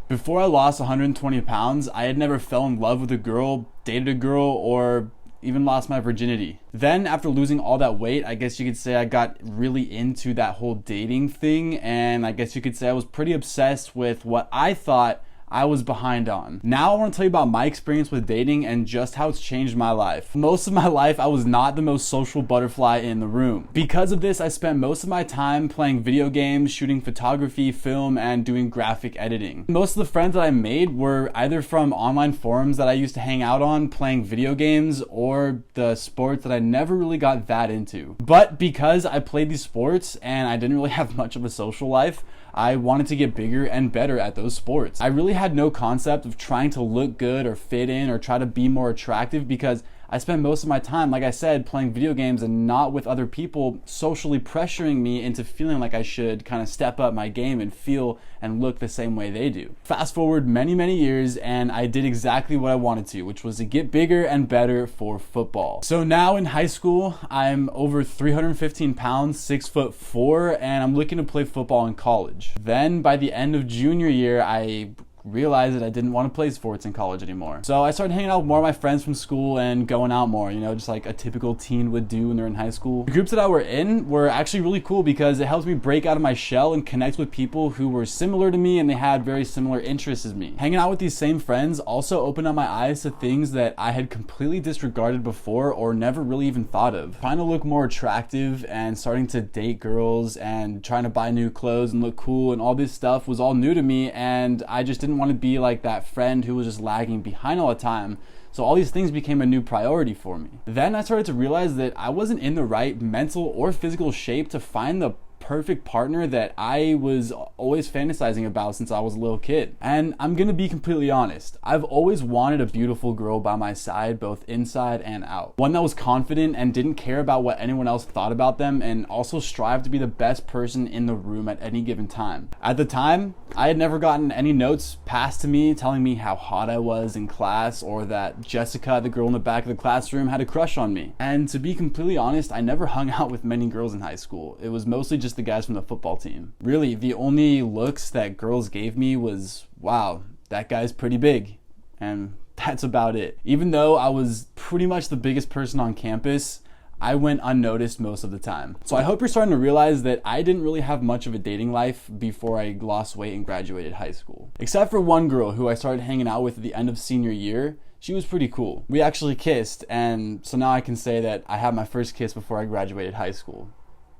Before I lost 120 pounds, I had never fell in love with a girl, dated a girl, or even lost my virginity. Then after losing all that weight, I guess you could say I got really into that whole dating thing, and I guess you could say I was pretty obsessed with what I thought I was behind on. Now I want to tell you about my experience with dating and just how it's changed my life. Most of my life, I was not the most social butterfly in the room. Because of this, I spent most of my time playing video games, shooting photography, film, and doing graphic editing. Most of the friends that I made were either from online forums that I used to hang out on, playing video games, or the sports that I never really got that into. But because I played these sports and I didn't really have much of a social life, I wanted to get bigger and better at those sports. I really had no concept of trying to look good or fit in or try to be more attractive because I spent most of my time, like I said, playing video games and not with other people socially pressuring me into feeling like I should kind of step up my game and feel and look the same way they do. Fast forward many years and I did exactly what I wanted to, which was to get bigger and better for football. So now in high school, I'm over 315 pounds, 6'4", and I'm looking to play football in college. Then by the end of junior year, I realized that I didn't want to play sports in college anymore. So I started hanging out with more of my friends from school and going out more, you know, just like a typical teen would do when they're in high school. The groups that I were in were actually really cool because it helped me break out of my shell and connect with people who were similar to me and they had very similar interests as me. Hanging out with these same friends also opened up my eyes to things that I had completely disregarded before or never really even thought of. Trying to look more attractive and starting to date girls and trying to buy new clothes and look cool and all this stuff was all new to me, and I just didn't want to be like that friend who was just lagging behind all the time. So all these things became a new priority for me. Then I started to realize that I wasn't in the right mental or physical shape to find the perfect partner that I was always fantasizing about since I was a little kid. And I'm gonna be completely honest, I've always wanted a beautiful girl by my side, both inside and out. One that was confident and didn't care about what anyone else thought about them, and also strived to be the best person in the room at any given time. At the time, I had never gotten any notes passed to me telling me how hot I was in class or that Jessica, the girl in the back of the classroom, had a crush on me. And to be completely honest, I never hung out with many girls in high school. It was mostly just the guys from the football team. Really, the only looks that girls gave me was, wow, that guy's pretty big. And that's about it. Even though I was pretty much the biggest person on campus, I went unnoticed most of the time. So I hope you're starting to realize that I didn't really have much of a dating life before I lost weight and graduated high school. Except for one girl who I started hanging out with at the end of senior year. She was pretty cool. We actually kissed, and so now I can say that I had my first kiss before I graduated high school,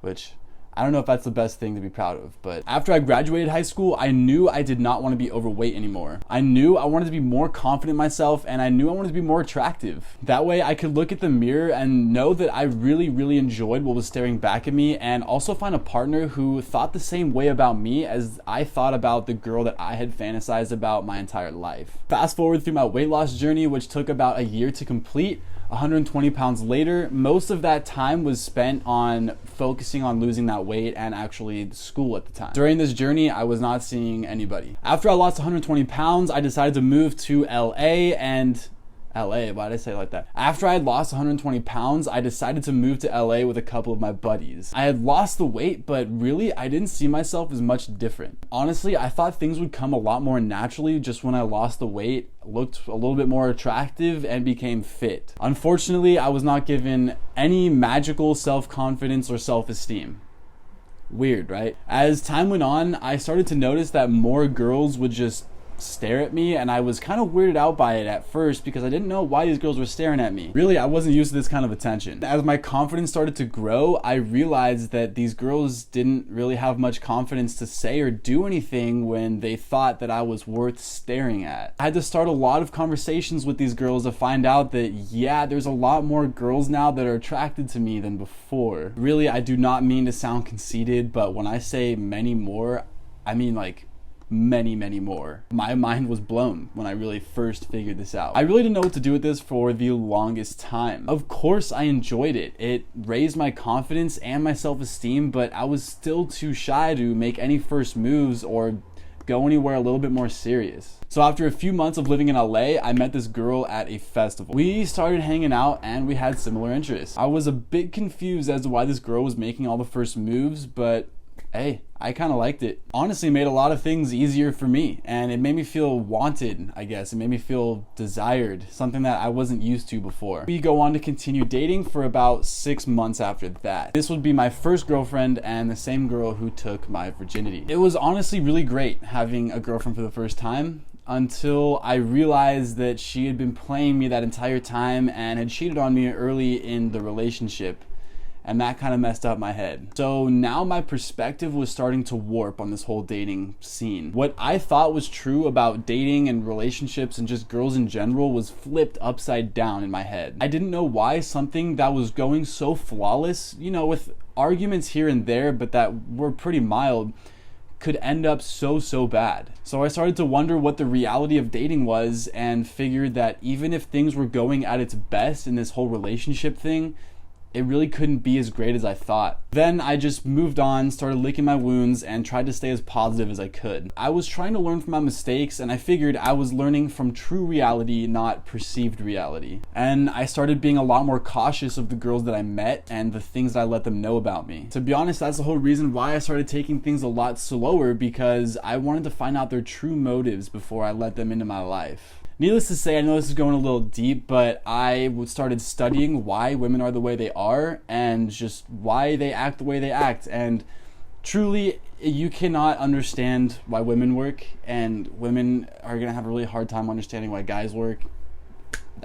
which I don't know if that's the best thing to be proud of, but after I graduated high school, I knew I did not want to be overweight anymore. I knew I wanted to be more confident in myself, and I knew I wanted to be more attractive. That way I could look at the mirror and know that I really enjoyed what was staring back at me, and also find a partner who thought the same way about me as I thought about the girl that I had fantasized about my entire life. Fast forward through my weight loss journey, which took about a year to complete. 120 pounds later, most of that time was spent on focusing on losing that weight and actually school at the time. During this journey, I was not seeing anybody. After I lost 120 pounds, I decided to move to LA, why did I say it like that? After I had lost 120 pounds, I decided to move to LA with a couple of my buddies. I had lost the weight, but really, I didn't see myself as much different. Honestly, I thought things would come a lot more naturally just when I lost the weight, looked a little bit more attractive, and became fit. Unfortunately, I was not given any magical self-confidence or self-esteem. Weird, right? As time went on, I started to notice that more girls would just stare at me, and I was kind of weirded out by it at first because I didn't know why these girls were staring at me. Really, I wasn't used to this kind of attention. As my confidence started to grow, I realized that these girls didn't really have much confidence to say or do anything when they thought that I was worth staring at. I had to start a lot of conversations with these girls to find out that, yeah, there's a lot more girls now that are attracted to me than before. Really, I do not mean to sound conceited, but when I say many more, I mean like many more. My mind was blown when I really first figured this out. I really didn't know what to do with this for the longest time. Of course I enjoyed it. It raised my confidence and my self-esteem, but I was still too shy to make any first moves or go anywhere a little bit more serious. So after a few months of living in LA, I met this girl at a festival. We started hanging out and we had similar interests. I was a bit confused as to why this girl was making all the first moves, but hey, I kind of liked it. Honestly, it made a lot of things easier for me, and it made me feel wanted, I guess. It made me feel desired, something that I wasn't used to before. We go on to continue dating for about 6 months after that. This would be my first girlfriend and the same girl who took my virginity. It was honestly really great having a girlfriend for the first time, until I realized that she had been playing me that entire time and had cheated on me early in the relationship. And that kind of messed up my head. So now my perspective was starting to warp on this whole dating scene. What I thought was true about dating and relationships and just girls in general was flipped upside down in my head. I didn't know why something that was going so flawless, with arguments here and there, but that were pretty mild, could end up so bad. So I started to wonder what the reality of dating was, and figured that even if things were going at its best in this whole relationship thing, it really couldn't be as great as I thought. Then I just moved on, started licking my wounds, and tried to stay as positive as I could. I was trying to learn from my mistakes, and I figured I was learning from true reality, not perceived reality. And I started being a lot more cautious of the girls that I met and the things that I let them know about me. To be honest, that's the whole reason why I started taking things a lot slower, because I wanted to find out their true motives before I let them into my life. Needless to say, I know this is going a little deep, but I started studying why women are the way they are and just why they act the way they act. And truly, you cannot understand why women work, and women are going to have a really hard time understanding why guys work.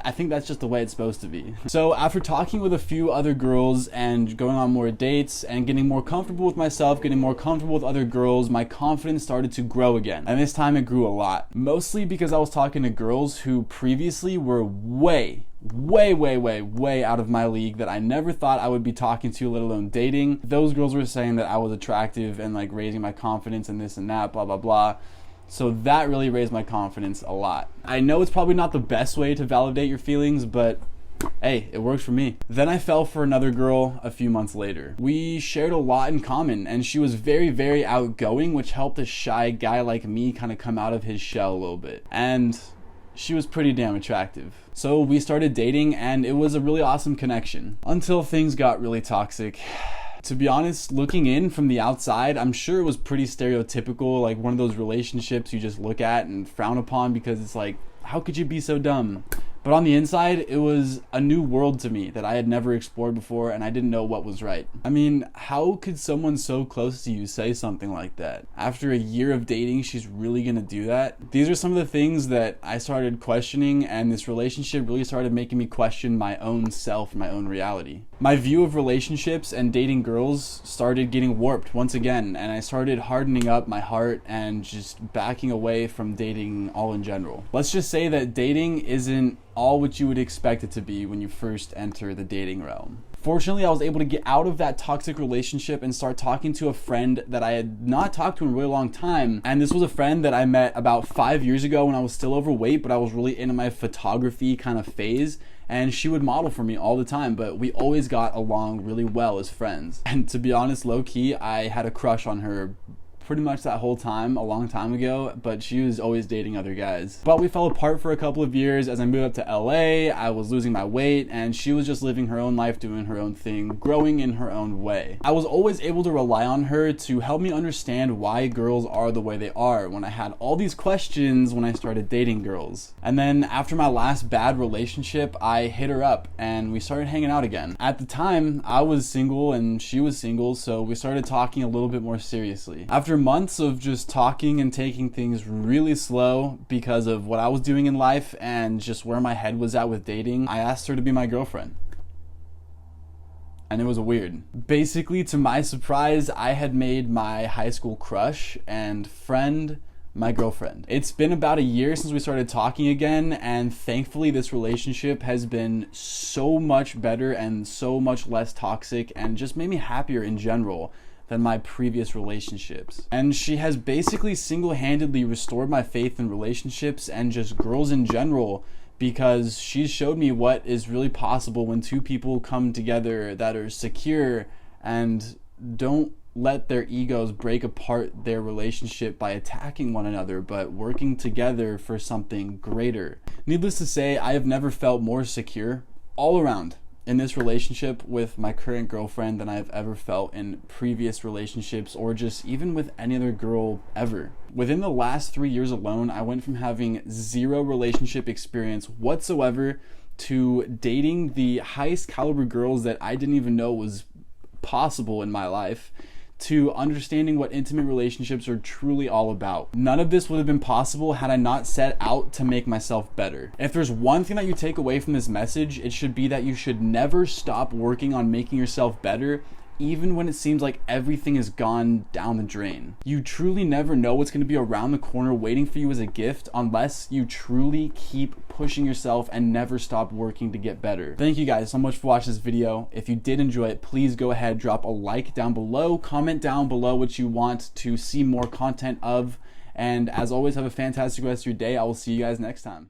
I think that's just the way it's supposed to be. So after talking with a few other girls and going on more dates and getting more comfortable with myself, getting more comfortable with other girls, my confidence started to grow again. And this time it grew a lot. Mostly because I was talking to girls who previously were way out of my league, that I never thought I would be talking to, let alone dating. Those girls were saying that I was attractive and like raising my confidence and this and that, blah, blah, blah. So that really raised my confidence a lot. I know it's probably not the best way to validate your feelings, but hey, it works for me. Then I fell for another girl a few months later. We shared a lot in common, and she was very outgoing, which helped a shy guy like me kind of come out of his shell a little bit. And she was pretty damn attractive. So we started dating, and it was a really awesome connection. Until things got really toxic. To be honest, looking in from the outside, I'm sure it was pretty stereotypical, like one of those relationships you just look at and frown upon because it's like, how could you be so dumb? But on the inside, it was a new world to me that I had never explored before, and I didn't know what was right. I mean, how could someone so close to you say something like that? After a year of dating, she's really gonna do that? These are some of the things that I started questioning, and this relationship really started making me question my own self, my own reality. My view of relationships and dating girls started getting warped once again, and I started hardening up my heart and just backing away from dating all in general. Let's just say that dating isn't all what you would expect it to be when you first enter the dating realm. Fortunately, I was able to get out of that toxic relationship and start talking to a friend that I had not talked to in a really long time. And this was a friend that I met about 5 years ago when I was still overweight, but I was really into my photography kind of phase. And she would model for me all the time, but we always got along really well as friends. And to be honest, low-key, I had a crush on her pretty much that whole time, a long time ago, but she was always dating other guys. But we fell apart for a couple of years. As I moved up to LA, I was losing my weight, and she was just living her own life, doing her own thing, growing in her own way. I was always able to rely on her to help me understand why girls are the way they are when I had all these questions when I started dating girls. And then after my last bad relationship, I hit her up and we started hanging out again. At the time, I was single and she was single, so we started talking a little bit more seriously. After months of just talking and taking things really slow because of what I was doing in life and just where my head was at with dating, I asked her to be my girlfriend. And it was weird. Basically, to my surprise, I had made my high school crush and friend my girlfriend. It's been about a year since we started talking again, and thankfully this relationship has been so much better and so much less toxic and just made me happier in general than my previous relationships. And she has basically single-handedly restored my faith in relationships and just girls in general, because she's showed me what is really possible when two people come together that are secure and don't let their egos break apart their relationship by attacking one another, but working together for something greater. Needless to say, I have never felt more secure all around in this relationship with my current girlfriend than I've ever felt in previous relationships or just even with any other girl ever. Within the last 3 years alone, I went from having zero relationship experience whatsoever to dating the highest caliber girls that I didn't even know was possible in my life, to understanding what intimate relationships are truly all about. None of this would have been possible had I not set out to make myself better. If there's one thing that you take away from this message, it should be that you should never stop working on making yourself better, even when it seems like everything has gone down the drain. You truly never know what's going to be around the corner waiting for you as a gift unless you truly keep pushing yourself and never stop working to get better. Thank you guys so much for watching this video. If you did enjoy it, please go ahead, drop a like down below, comment down below what you want to see more content of, and as always, have a fantastic rest of your day. I will see you guys next time.